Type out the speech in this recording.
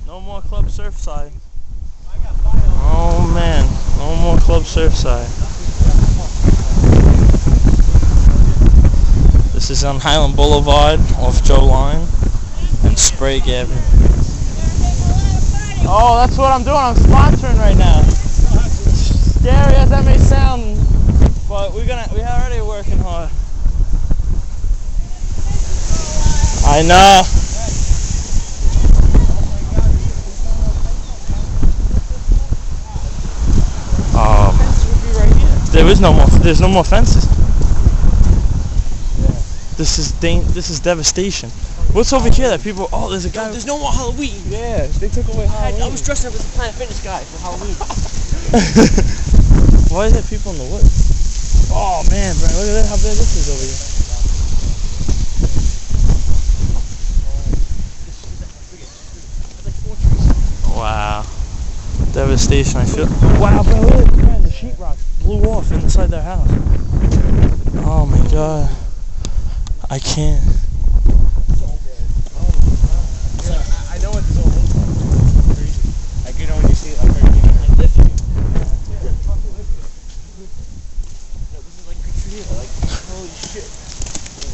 No more Club Surfside. Oh man, no more Club Surfside. This is on Highland Boulevard off Joe Line and Sprague Avenue. Oh, that's what I'm doing. I'm sponsoring right now. Scary as that may sound, but we're already working hard. I know. There's no more fences. Yeah. This is devastation. What's over here that people? Oh, there's a guy. There's no more Halloween. Yeah, they took away Halloween. I was dressing up as a Planet Fitness guy for Halloween. Why is there people in the woods? Oh man, bro, look at that, how big this is over here. Wow. Devastation, I feel. Wow, bro, look, man, the sheetrock blew off inside their house. Oh my god. I can't.